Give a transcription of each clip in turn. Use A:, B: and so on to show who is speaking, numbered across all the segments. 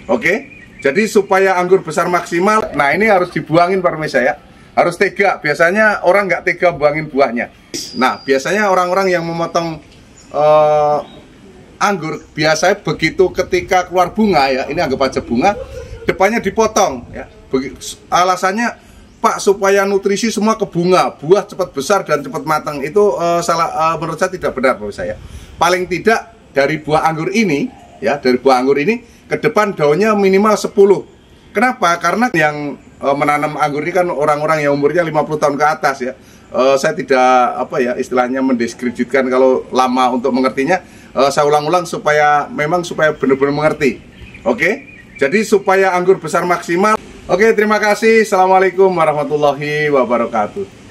A: Oke. Jadi supaya anggur besar maksimal, nah ini harus dibuangin pemirsa ya. Harus tega, biasanya orang nggak tega buangin buahnya. Nah, biasanya orang-orang yang memotong anggur, biasanya begitu ketika keluar bunga ya, ini anggap aja bunga, depannya dipotong ya. Alasannya, Pak, supaya nutrisi semua ke bunga, buah cepat besar dan cepat matang. Itu menurut saya tidak benar pemirsa ya. Paling tidak dari buah anggur ini ya, dari buah anggur ini ke depan daunnya minimal 10. Kenapa? Karena yang menanam anggur ini kan orang-orang yang umurnya 50 tahun ke atas ya. Saya tidak istilahnya mendiskreditkan kalau lama untuk mengertinya. Saya ulang-ulang supaya benar-benar mengerti. Oke? Jadi supaya anggur besar maksimal. Oke, terima kasih. Assalamualaikum warahmatullahi wabarakatuh.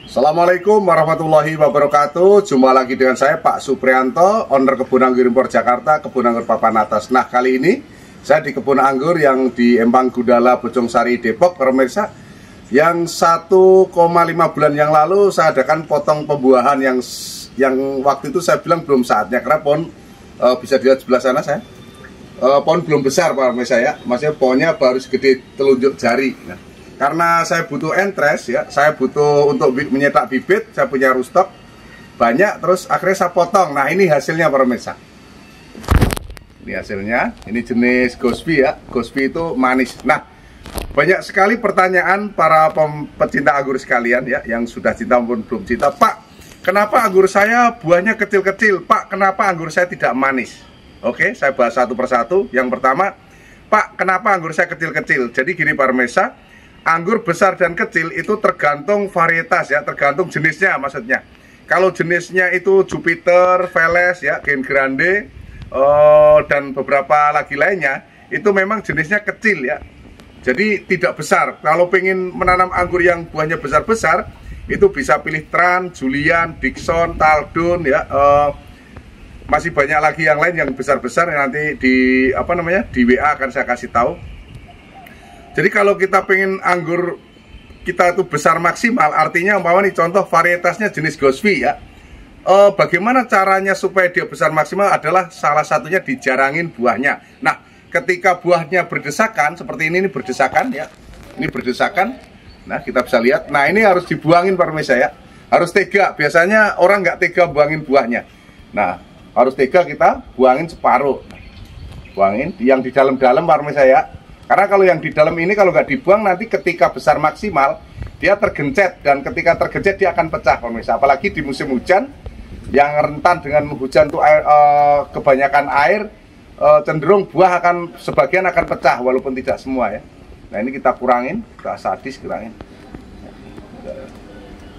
A: Assalamualaikum warahmatullahi wabarakatuh. Jumpa lagi dengan saya Pak Suprianto, owner Kebun Anggur Impor Jakarta, Kebun Anggur Papan Atas. Nah, kali ini saya di Kebun Anggur yang di Empang Gudala, Bojongsari, Depok, pemirsa. Yang 1,5 bulan yang lalu saya adakan potong pembuahan yang waktu itu saya bilang belum saatnya, karena pohon bisa dilihat sebelah sana saya. Pohon belum besar pemirsa ya, maksudnya pohonnya baru segede telunjuk jari. Nah, karena saya butuh entres ya, saya butuh untuk menyetak bibit, saya punya rootstock banyak, terus akhirnya saya potong. Nah, ini hasilnya pemirsa. Ini hasilnya, ini jenis Gosby ya. Gosby itu manis. Nah, banyak sekali pertanyaan para pecinta anggur sekalian ya, yang sudah cinta maupun belum cinta. Pak, kenapa anggur saya buahnya kecil-kecil? Pak, kenapa anggur saya tidak manis? Oke, saya bahas satu persatu. Yang pertama, Pak, kenapa anggur saya kecil-kecil? Jadi gini pemirsa, anggur besar dan kecil itu tergantung varietas ya, tergantung jenisnya maksudnya. Kalau jenisnya itu Jupiter, Veles ya, Gen Grande, dan beberapa lagi lainnya, itu memang jenisnya kecil ya. Jadi tidak besar. Kalau pengen menanam anggur yang buahnya besar-besar, itu bisa pilih Tran, Julian, Dixon, Taldon ya. Masih banyak lagi yang lain yang besar-besar, nanti di di WA akan saya kasih tahu. Jadi kalau kita pengen anggur kita itu besar maksimal, artinya umpama nih contoh varietasnya jenis Gosby ya. Bagaimana caranya supaya dia besar maksimal adalah salah satunya dijarangin buahnya. Nah, ketika buahnya berdesakan seperti ini berdesakan ya. Ini berdesakan. Nah, kita bisa lihat. Nah, ini harus dibuangin pemirsa ya. Harus tega. Biasanya orang nggak tega buangin buahnya. Nah, harus tega kita buangin separuh. Buangin yang di dalam-dalam pemirsa ya. Karena kalau yang di dalam ini kalau nggak dibuang nanti ketika besar maksimal dia tergencet, dan ketika tergencet dia akan pecah pemirsa. Apalagi di musim hujan yang rentan dengan hujan tuh kebanyakan air, cenderung buah sebagian akan pecah walaupun tidak semua ya. Nah, ini kita kurangin, kita sadis kurangin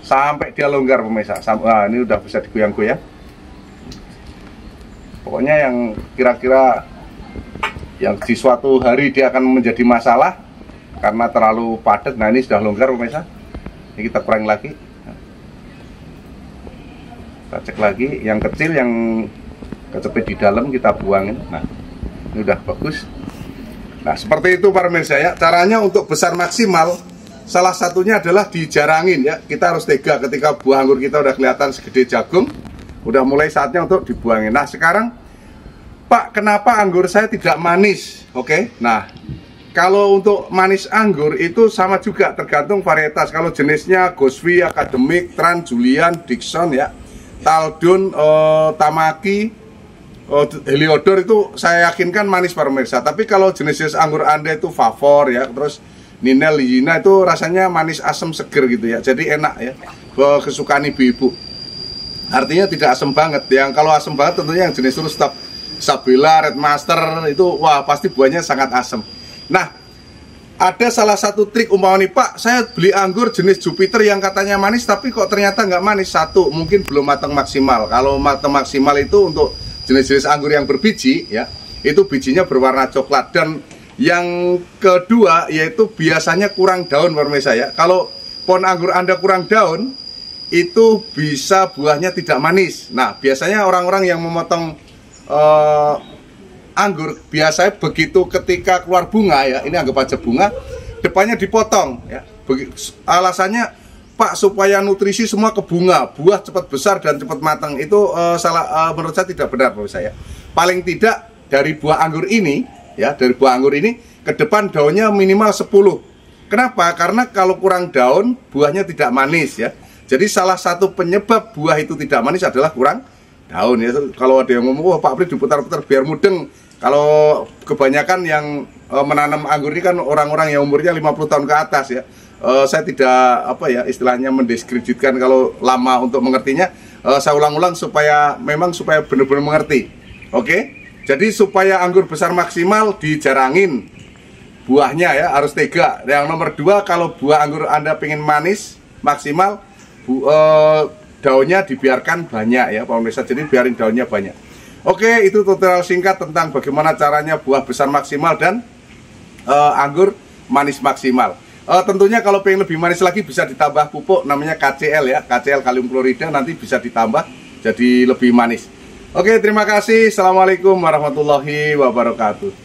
A: sampai dia longgar pemirsa. Nah, ini udah bisa digoyang-goyang. Pokoknya yang kira-kira yang di suatu hari dia akan menjadi masalah karena terlalu padat. Nah, ini sudah longgar pemirsa. Ini kita kurangi lagi. Kita cek lagi. Yang kecil yang kecepit di dalam kita buangin. Nah, ini udah bagus. Nah, seperti itu para pemirsa ya. Caranya untuk besar maksimal salah satunya adalah dijarangin ya. Kita harus tega ketika buah anggur kita udah kelihatan segede jagung. Udah mulai saatnya untuk dibuangin. Nah, sekarang Pak, kenapa anggur saya tidak manis? Oke, nah kalau untuk manis anggur itu sama juga tergantung varietas. Kalau jenisnya Gosby, Academic, Tran, Julian, Dixon ya, Taldon, Tamaki, Heliodor itu saya yakinkan manis para pemirsa. Tapi kalau jenis anggur Anda itu Favor ya, terus Ninel, Lina itu rasanya manis asam seger gitu ya. Jadi enak ya, kesukaan ibu-ibu. Artinya tidak asam banget. Yang kalau asam banget tentunya yang jenis rootstock Isabella, Red Master itu wah pasti buahnya sangat asam. Nah, ada salah satu trik umpama nih Pak, saya beli anggur jenis Jupiter yang katanya manis tapi kok ternyata nggak manis. Satu, mungkin belum matang maksimal. Kalau matang maksimal itu untuk jenis-jenis anggur yang berbiji ya, itu bijinya berwarna coklat. Dan yang kedua yaitu biasanya kurang daun pemirsa ya. Kalau pohon anggur Anda kurang daun, itu bisa buahnya tidak manis. Nah, biasanya orang-orang yang memotong anggur biasanya begitu ketika keluar bunga ya, ini anggap aja bunga, depannya dipotong ya. Alasannya, Pak, supaya nutrisi semua ke bunga, buah cepat besar dan cepat matang. Itu menurut saya tidak benar menurut saya. Paling tidak dari buah anggur ini ya, dari buah anggur ini ke depan daunnya minimal 10. Kenapa? Karena kalau kurang daun buahnya tidak manis ya. Jadi salah satu penyebab buah itu tidak manis adalah kurang daun ya. Kalau ada yang ngomong, "Wah, Pak Pri diputar-putar biar mudeng." Kalau kebanyakan yang menanam anggur ini kan orang-orang yang umurnya 50 tahun ke atas ya. Saya tidak istilahnya mendiskreditkan kalau lama untuk mengertinya. Saya ulang-ulang supaya benar-benar mengerti. Oke? Jadi supaya anggur besar maksimal dijarangin buahnya ya, harus tega. Yang nomor 2, kalau buah anggur Anda pengen manis maksimal, daunnya dibiarkan banyak ya Pak Pemirsa. Jadi biarin daunnya banyak. Oke, itu tutorial singkat tentang bagaimana caranya buah besar maksimal dan anggur manis maksimal. Tentunya kalau pengen lebih manis lagi bisa ditambah pupuk namanya KCl ya, KCl kalium klorida, nanti bisa ditambah jadi lebih manis. Oke, terima kasih. Assalamualaikum warahmatullahi wabarakatuh.